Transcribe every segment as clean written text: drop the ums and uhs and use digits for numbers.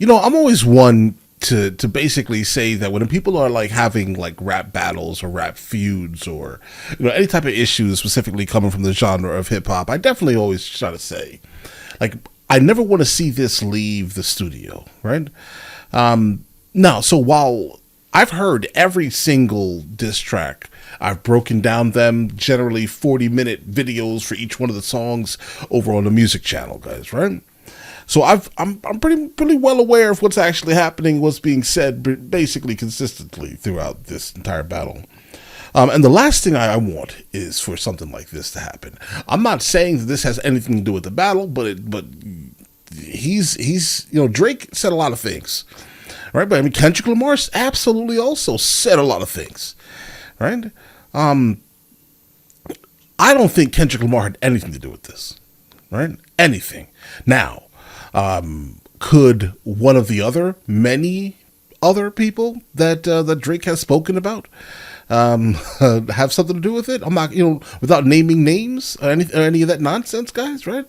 I'm always one to basically say that when people are like having like rap battles or rap feuds or any type of issues specifically coming from the genre of hip hop, I definitely always try to say, like, I never want to see this leave the studio, right? Now, so while I've heard every single diss track, I've broken down them, generally 40-minute videos for each one of the songs over on the music channel, guys, right? So I'm pretty well aware of what's actually happening, what's being said, basically consistently throughout this entire battle. And the last thing I want is for something like this to happen. I'm not saying that this has anything to do with the battle, but he's Drake said a lot of things, right? But I mean, Kendrick Lamar absolutely also said a lot of things, right? I don't think Kendrick Lamar had anything to do with this, right? Anything. Now, could one of the many other people that Drake has spoken about have something to do with it? I'm not, without naming names or any of that nonsense, guys, right?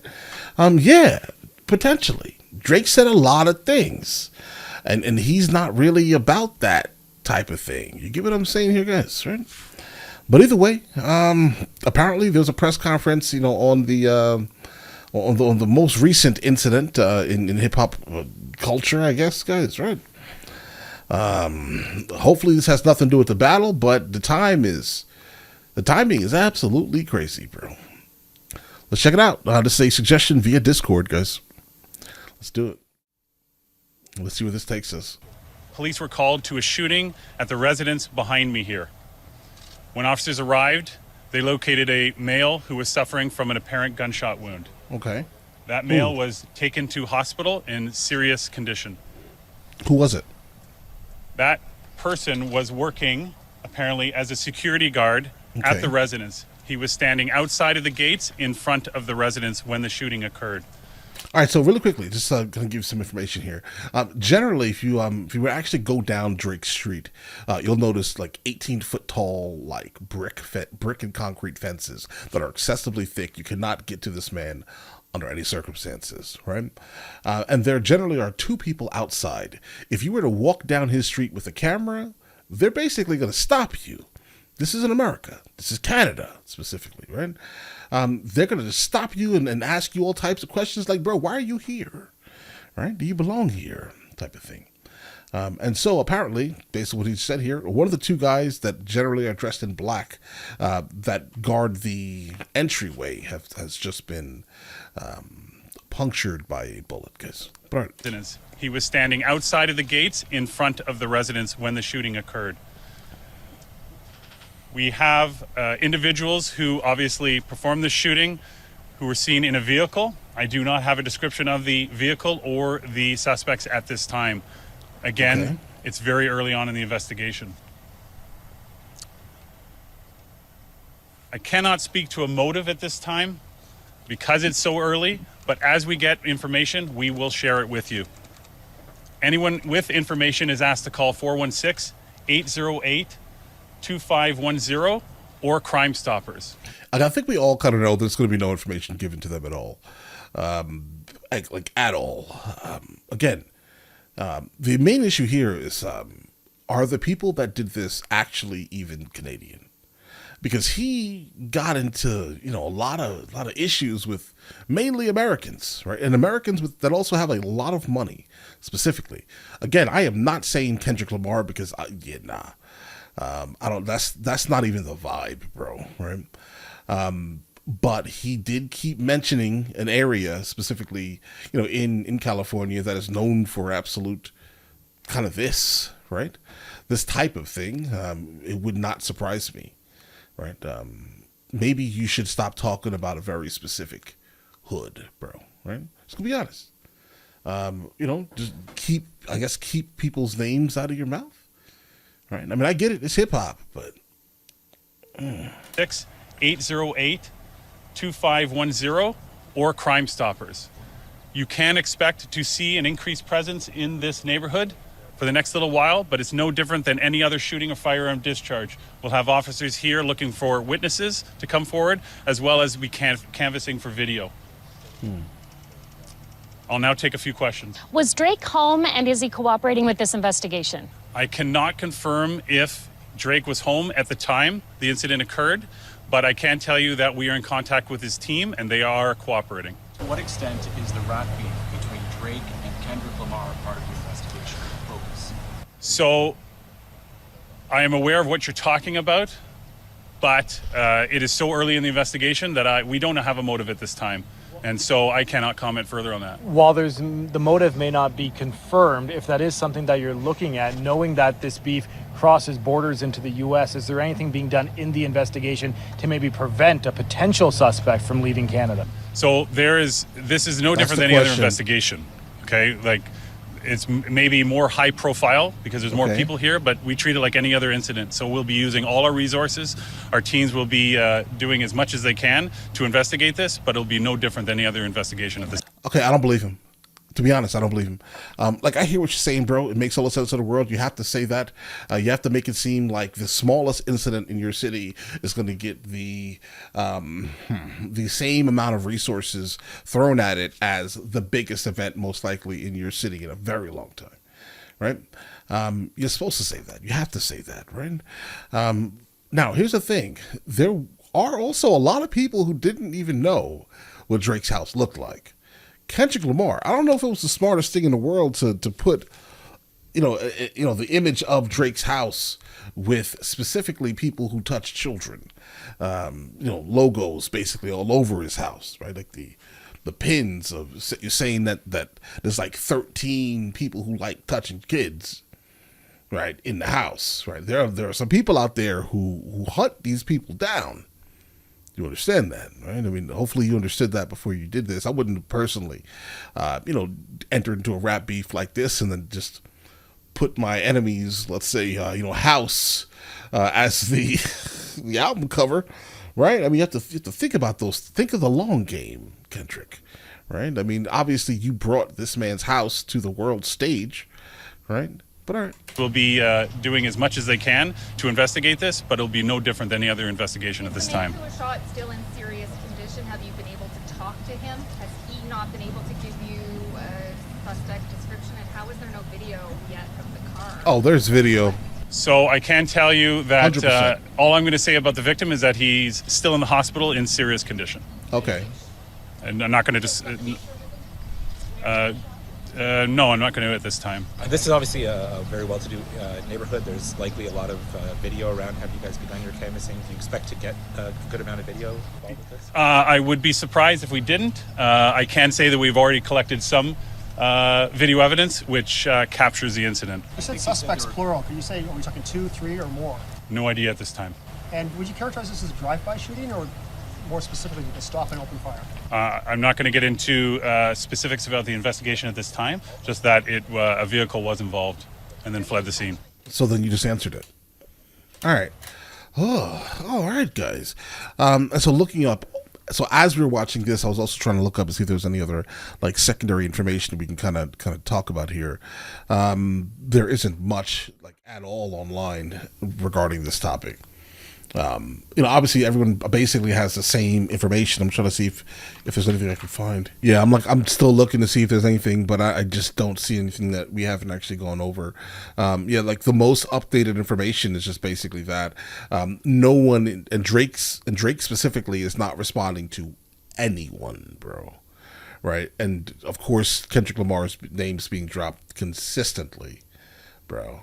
Yeah, potentially. Drake said a lot of things, and he's not really about that type of thing. You get what I'm saying here, guys, right? But either way, apparently there was a press conference, on the most recent incident in hip hop culture, I guess, guys, right? Hopefully this has nothing to do with the battle, but the timing is absolutely crazy, bro. Let's check it out. This is a suggestion via Discord, guys. Let's do it. Let's see where this takes us. Police were called to a shooting at the residence behind me here. When officers arrived, they located a male who was suffering from an apparent gunshot wound. Okay. That male was taken to hospital in serious condition. Who was it? That person was working, apparently, as a security guard at the residence. He was standing outside of the gates in front of the residence when the shooting occurred. All right, so really quickly, just going to give you some information here. Generally, if you were actually go down Drake Street, you'll notice like 18-foot tall, like brick and concrete fences that are excessively thick. You cannot get to this man under any circumstances, right? And there generally are two people outside. If you were to walk down his street with a camera, they're basically going to stop you. This isn't America. This is Canada, specifically, right? They're going to just stop you and ask you all types of questions like, bro, why are you here? Right? Do you belong here? Type of thing. And so apparently, based on what he said here, one of the two guys that generally are dressed in black that guard the entryway has just been punctured by a bullet, guys. Right. He was standing outside of the gates in front of the residence when the shooting occurred. We have individuals who obviously performed the shooting who were seen in a vehicle. I do not have a description of the vehicle or the suspects at this time. Again, It's very early on in the investigation. I cannot speak to a motive at this time because it's so early, but as we get information, we will share it with you. Anyone with information is asked to call 416-808-2510 or Crime Stoppers. And I think we all kind of know there's going to be no information given to them at all. Like at all. Again, the main issue here is, are the people that did this actually even Canadian? Because he got into, a lot of issues with mainly Americans, right? And Americans that also have a lot of money, specifically. Again, I am not saying Kendrick Lamar because I don't. That's not even the vibe, bro. Right? But he did keep mentioning an area specifically, in California that is known for absolute kind of this, right? This type of thing. It would not surprise me, right? Maybe you should stop talking about a very specific hood, bro. Right? Just gonna be honest. Just keep people's names out of your mouth. Right? I mean, I get it. It's hip hop, but 6-808-2510 or Crime Stoppers. You can expect to see an increased presence in this neighborhood for the next little while, but it's no different than any other shooting or firearm discharge. We'll have officers here looking for witnesses to come forward, as well as we canvassing for video. I'll now take a few questions. Was Drake home, and is he cooperating with this investigation? I cannot confirm if Drake was home at the time the incident occurred, but I can tell you that we are in contact with his team and they are cooperating. To what extent is the rat beef between Drake and Kendrick Lamar part of the investigation focus? So I am aware of what you're talking about, but it is so early in the investigation that we don't have a motive at this time. And so I cannot comment further on that. While the motive may not be confirmed, if that is something that you're looking at, knowing that this beef crosses borders into the U.S., is there anything being done in the investigation to maybe prevent a potential suspect from leaving Canada? So this is no different than any other investigation. Okay, like it's maybe more high profile because there's more people here, but we treat it like any other incident. So we'll be using all our resources. Our teams will be doing as much as they can to investigate this, but it'll be no different than any other investigation of this. Okay, I don't believe him. To be honest, I don't believe him. Like, I hear what you're saying, bro. It makes all the sense in the world. You have to say that. You have to make it seem like the smallest incident in your city is going to get the same amount of resources thrown at it as the biggest event, most likely, in your city in a very long time, right? You're supposed to say that. You have to say that, right? Now, here's the thing. There are also a lot of people who didn't even know what Drake's house looked like. Kendrick Lamar, I don't know if it was the smartest thing in the world to put, the image of Drake's house with specifically people who touch children, logos basically all over his house, right? Like the pins of, you're saying that there's like 13 people who like touching kids, right, in the house, right? There are some people out there who hunt these people down. You understand that, right? I mean, hopefully you understood that before you did this. I wouldn't personally, enter into a rap beef like this and then just put my enemy's, let's say, house as the the album cover, right? I mean, you have to think about those. Think of the long game, Kendrick, right? I mean, obviously you brought this man's house to the world stage, right? But all right. We'll be doing as much as they can to investigate this, but it'll be no different than any other investigation at this time. The man who was shot still in serious condition. Have you been able to talk to him? Has he not been able to give you a suspect description? And how is there no video yet of the car? Oh, there's video. So I can tell you that 100%. All I'm going to say about the victim is that he's still in the hospital in serious condition. Okay. And I'm not going to just... no, I'm not going to at this time. This is obviously a very well-to-do neighborhood. There's likely a lot of video around. Have you guys begun your canvassing? Do you expect to get a good amount of video involved with this? I would be surprised if we didn't. I can say that we've already collected some video evidence which captures the incident. You said suspects plural. Can you say, are we talking 2, 3, or more? No idea at this time. And would you characterize this as a drive-by shooting, or more specifically, a stop and open fire? I'm not going to get into specifics about the investigation at this time, just that a vehicle was involved and then fled the scene. So then you just answered it. All right. Oh, all right, guys. And so looking up, so as we were watching this, I was also trying to look up and see if there was any other like secondary information we can kind of talk about here. There isn't much like at all online regarding this topic. Obviously everyone basically has the same information. I'm trying to see if there's anything I can find. Yeah, I'm still looking to see if there's anything, but I just don't see anything that we haven't actually gone over. Like the most updated information is just basically that no one, and Drake specifically is not responding to anyone, bro. Right? And of course, Kendrick Lamar's name's being dropped consistently, bro.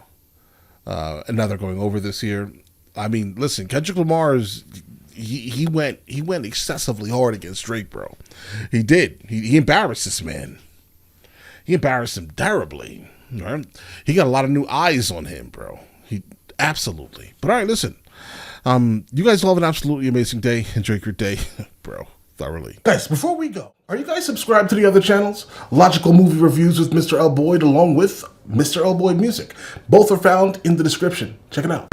And now they're going over this here. I mean, listen, Kendrick Lamar's he went excessively hard against Drake, bro. He did. He embarrassed this man. He embarrassed him terribly. Right? He got a lot of new eyes on him, bro. He absolutely. But all right, listen. You guys all have an absolutely amazing day. Enjoy your day, bro. Thoroughly. Guys, before we go, are you guys subscribed to the other channels? Logical Movie Reviews with Mr. L. Boyd along with Mr. L. Boyd Music. Both are found in the description. Check it out.